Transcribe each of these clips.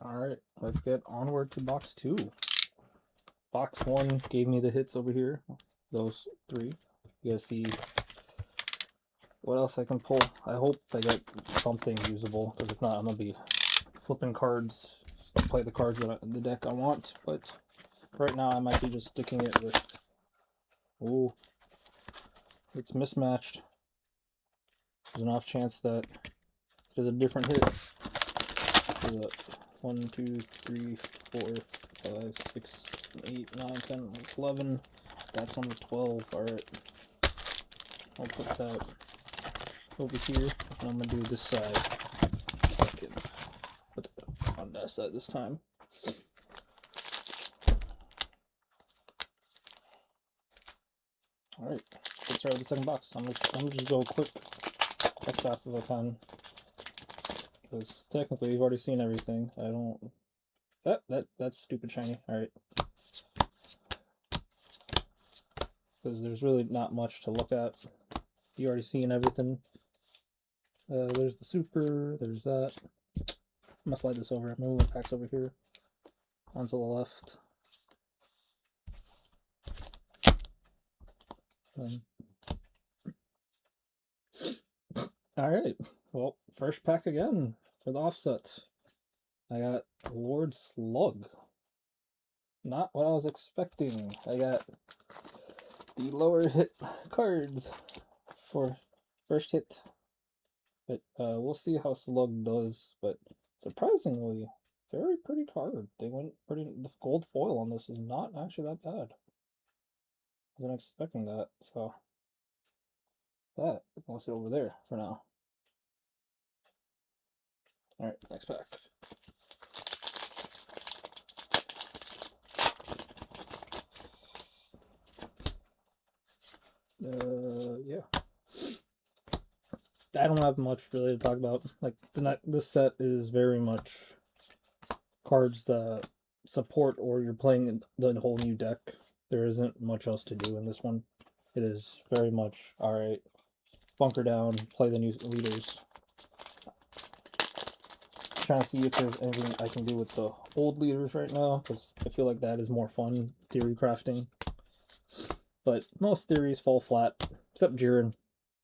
Alright, let's get onward to box 2. Box 1 gave me the hits over here. Those 3. You guys see what else I can pull. I hope I get something usable, because if not, I'm going to be flipping cards to play the cards that the deck I want. But right now, I might be just sticking it with... Ooh. It's mismatched. There's an off chance that it is a different hit. 1, 2, 3, 4, 5, 6, 8, 9, 10, 11. That's on the 12. Alright. I'll put that over here. And I'm going to do this side. So I can put it on that side this time. Alright. Let's start with the second box. I'm just go quick as fast as I can. Because technically you've already seen everything. I don't... that's stupid shiny. Alright. Because there's really not much to look at. You already seen everything. There's the super, there's that. I'm gonna slide this over. I'm gonna move the packs over here. Onto the left. Alright. Well, first pack again for the offset. I got Lord Slug. Not what I was expecting. I got the lower hit cards for first hit. But we'll see how Slug does. But surprisingly, very pretty card. They went pretty... The gold foil on this is not actually that bad. I wasn't expecting that, so... That, I'll sit over there for now. Alright, next pack. Yeah. I don't have much really to talk about. Like, this set is very much cards that support or you're playing the whole new deck. There isn't much else to do in this one. It is very much, alright, bunker down, play the new leaders. Trying to see if there's anything I can do with the old leaders right now, because I feel like that is more fun, theory crafting. But most theories fall flat, except Jiren.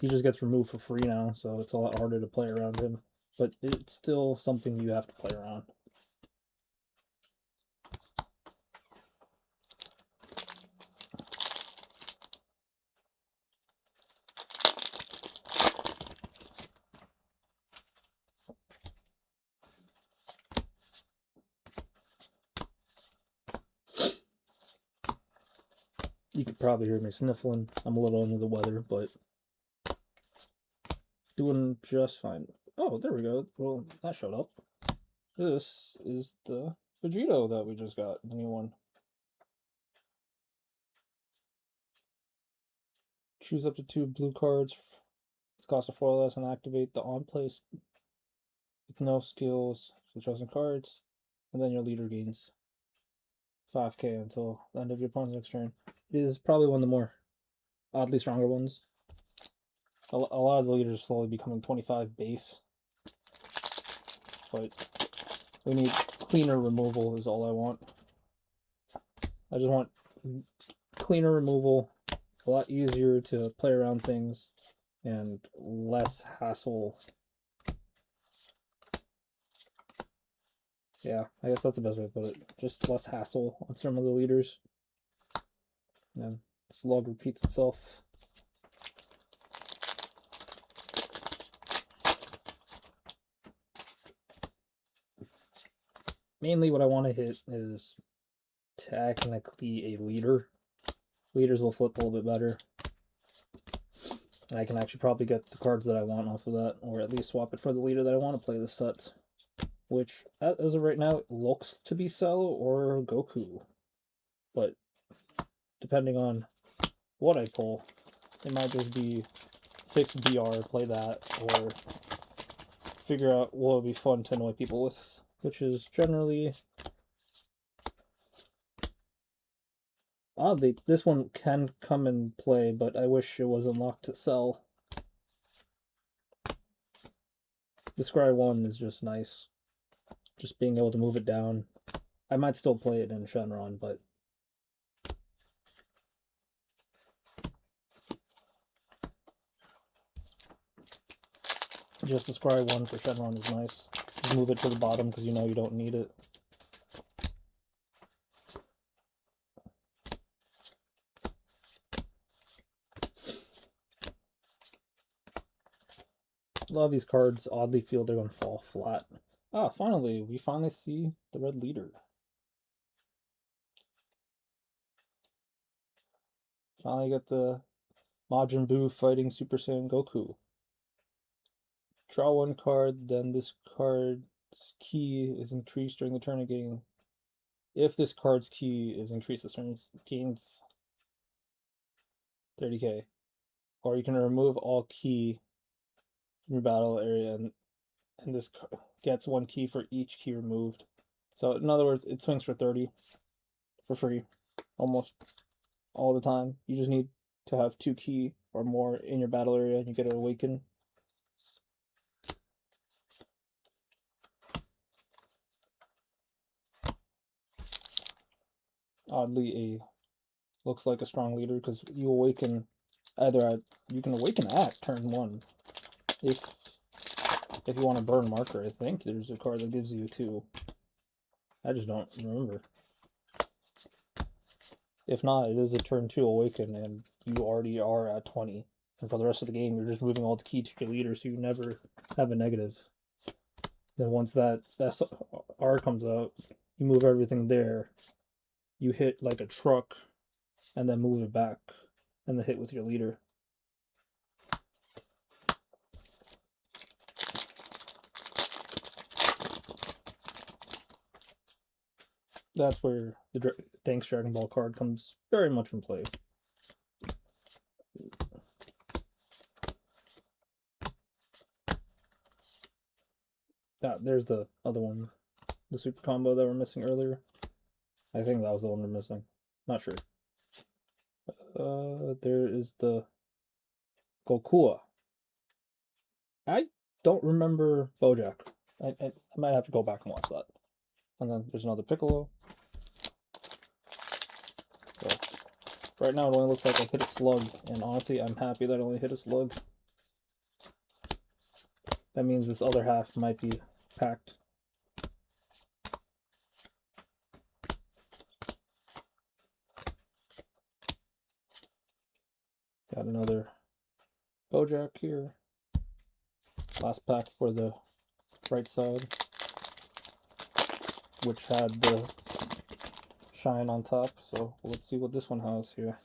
He just gets removed for free now, so it's a lot harder to play around him. But it's still something you have to play around. You could probably hear me sniffling. I'm a little under the weather, but doing just fine. Oh, there we go. Well, that showed up. This is the Vegito that we just got, the new one. Choose up to 2 blue cards. It's cost a 4 less and activate the on place with no skills for chosen cards. And then your leader gains 5k until the end of your opponent's next turn. It is probably one of the more oddly stronger ones. A lot of the leaders are slowly becoming 25 base. But we need cleaner removal is all I want. I just want cleaner removal, a lot easier to play around things, and less hassle. Yeah, I guess that's the best way to put it. Just less hassle on some of the leaders. And Slug repeats itself. Mainly what I want to hit is technically a leader. Leaders will flip a little bit better. And I can actually probably get the cards that I want off of that, or at least swap it for the leader that I want to play this set. Which, as of right now, it looks to be Cell or Goku. But, depending on what I pull, it might just be fix BR, play that, or figure out what would be fun to annoy people with, which is generally... Oddly, this one can come and play, but I wish it was unlocked to Cell. The Scry 1 is just nice. just being able to move it down. I might still play it in Shenron, but just the scry one for Shenron is nice. Just move it to the bottom because you know you don't need it. A lot of these cards oddly feel they're going to fall flat. Ah, finally, we finally see the red leader. Finally get the Majin Buu fighting Super Saiyan Goku. Draw one card, then this card's key is increased during the turn of game. If this card's key is increased, this turn gains 30k. Or you can remove all key from your battle area, and this gets one key for each key removed. So in other words, it swings for 30 for free almost all the time. You just need to have 2 key or more in your battle area and you get an awaken. Oddly, looks like a strong leader because you awaken you can awaken at turn 1 if you want to burn marker. I think there's a card that gives you 2. I just don't remember. If not, it is a turn 2 awaken and you already are at 20. And for the rest of the game, you're just moving all the key to your leader, so you never have a negative. Then once that SR comes out, you move everything there. You hit like a truck, and then move it back, and then hit with your leader. That's where the Thanks Dragon Ball card comes very much in play. There's the other one, the super combo that we're missing earlier. I think that was the one we're missing. Not sure. There is the Gokua. I don't remember Bojack. I might have to go back and watch that. And then there's another Piccolo. So right now it only looks like I hit a slug, and honestly I'm happy that I only hit a slug. That means this other half might be packed. Got another Bojack here. Last pack for the right side, which had the shine on top. So let's see what this one has here.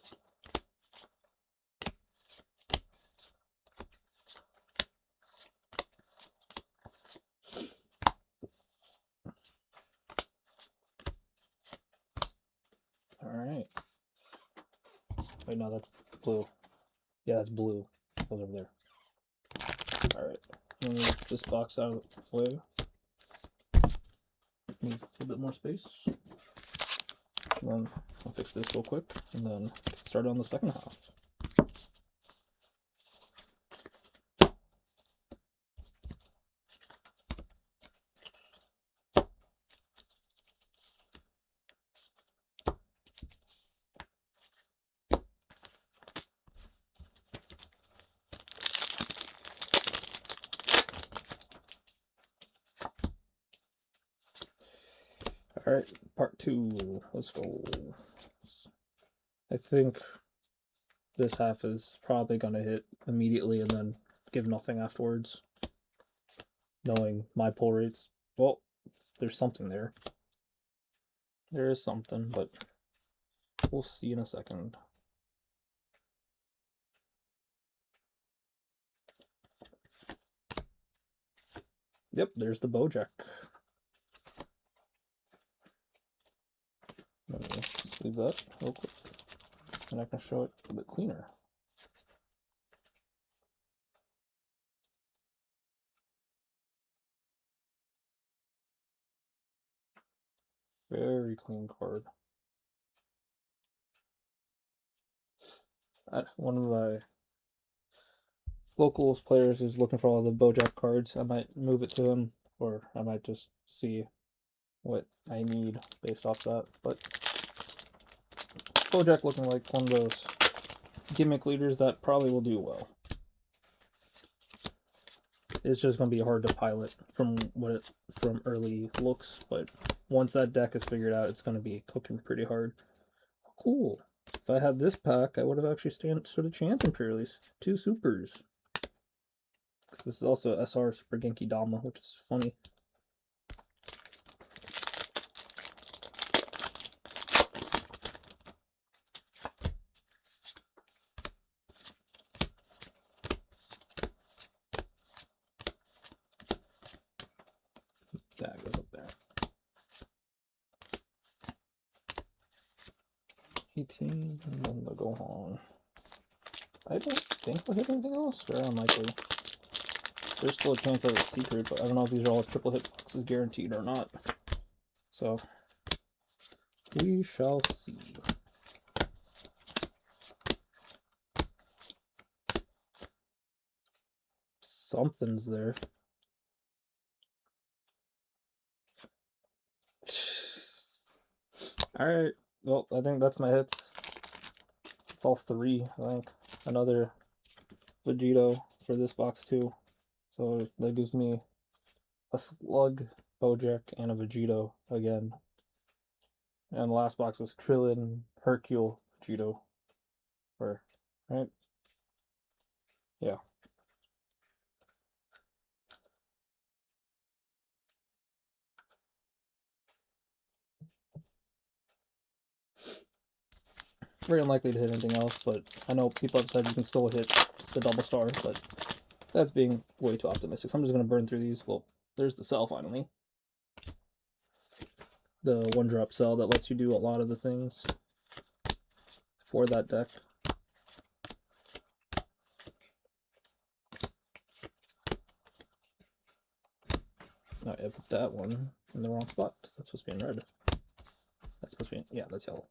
Alright. Wait, no, that's blue. Yeah, that's blue. Goes over there. Alright. Move this box out of the way. Need a little bit more space. And then I'll fix this real quick and then get started on the second half. Alright, part 2. Let's go. I think this half is probably going to hit immediately and then give nothing afterwards. Knowing my pull rates. Well, there's something there. There is something, but we'll see in a second. Yep, there's the Bojack. Let me just leave that real quick, and I can show it a bit cleaner. Very clean card. One of my locals players is looking for all the Bojack cards. I might move it to him, or I might just see what I need based off that. But Bojack looking like one of those gimmick leaders that probably will do well. It's just going to be hard to pilot from from early looks, but once that deck is figured out, it's going to be cooking pretty hard. Cool. If I had this pack, I would have actually stood a chance in pre-release. 2 supers. This is also SR Super Genki Dama, which is funny. That goes up there. 18, and then the Gohan. I don't think we'll hit anything else. Very unlikely. There's still a chance of a secret, but I don't know if these are all triple hit boxes guaranteed or not. So, we shall see. Something's there. Alright, well, I think that's my hits. It's all 3, I think. Another Vegito for this box, too. So that gives me a Slug, Bojack, and a Vegito again. And the last box was Krillin, Hercule, Vegito. Right? Yeah. Very unlikely to hit anything else, but I know people have said you can still hit the double star, but that's being way too optimistic. So I'm just going to burn through these. Well, there's the cell finally. The one-drop cell that lets you do a lot of the things for that deck. Oh, I put that one in the wrong spot. That's supposed to be in red. That's supposed to be in, yeah, that's yellow.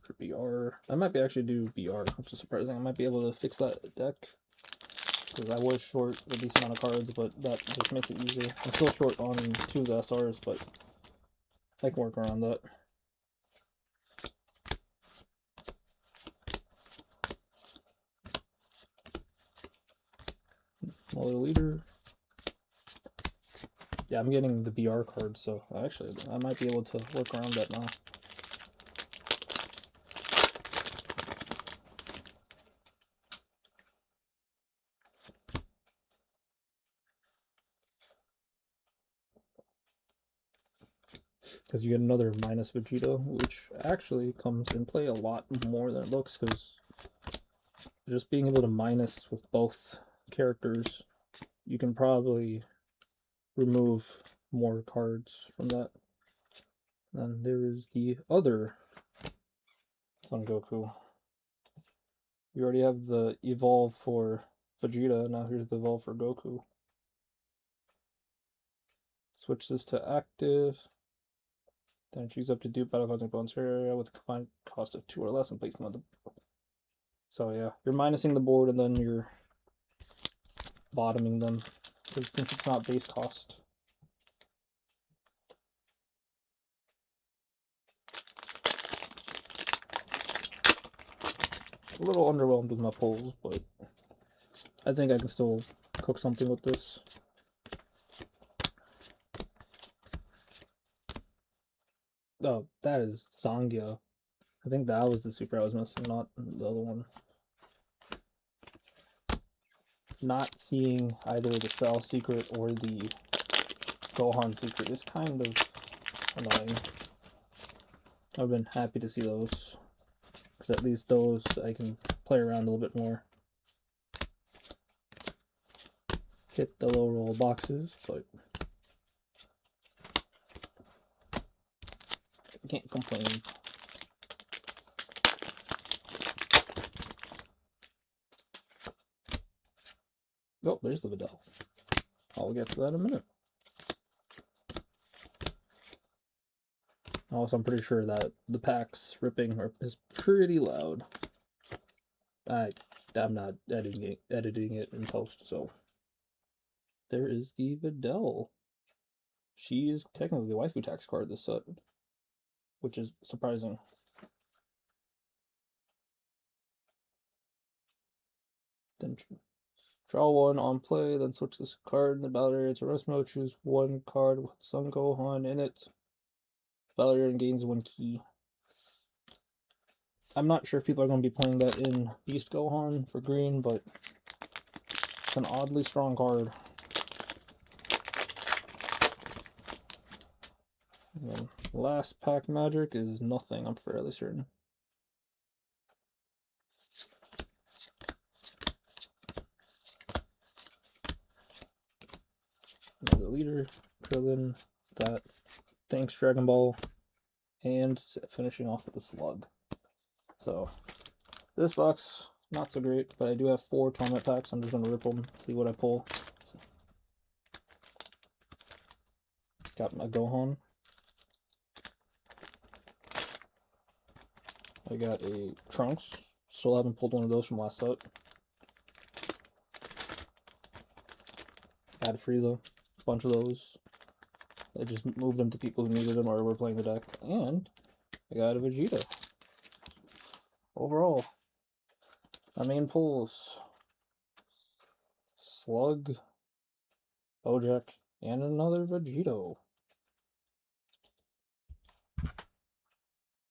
For BR, I might be actually do BR, which is surprising. I might be able to fix that deck because I was short a decent amount of cards, but that just makes it easier. I'm still short on 2 of the SRs, but I can work around that. Another leader. Yeah, I'm getting the BR card, so actually I might be able to work around that now. Because you get another minus Vegito, which actually comes in play a lot more than it looks, because just being able to minus with both characters, you can probably remove more cards from that. And there is the other Son Goku. You already have the evolve for Vegeta, now here's the evolve for Goku. Switch this to active. Then choose up to dupe battle cards in opponent's area with a combined cost of 2 or less and place them on the board. So yeah, you're minusing the board and then you're bottoming them, because since it's not base cost. A little underwhelmed with my pulls, but I think I can still cook something with this. Oh, that is Zangya. I think that was the super I was missing, not the other one. Not seeing either the Cell secret or the Gohan secret is kind of annoying. I've been happy to see those, because at least those I can play around a little bit more. Hit the low roll boxes, but I can't complain. Oh, there's the Vidal. I'll get to that in a minute. Also, I'm pretty sure that the packs ripping is pretty loud. I'm not editing it in post, so there is the Videl. She is technically the waifu tax card this set, which is surprising. Then draw one on play, then switch this card in the battle area to rest mode. Choose one card with Sun Gohan in it. Battle area and gains one key. I'm not sure if people are going to be playing that in Beast Gohan for green, but it's an oddly strong card. And then last pack magic is nothing, I'm fairly certain. The leader, Krillin, that, thanks Dragon Ball, and finishing off with the slug. So, this box, not so great, but I do have 4 tournament packs. I'm just going to rip them, see what I pull. So, got my Gohan. I got a Trunks. Still haven't pulled one of those from last set. Had Frieza. A bunch of those. I just moved them to people who needed them or were playing the deck. And I got a Vegeta. Overall, my main pulls: Slug, Bojack, and another Vegito.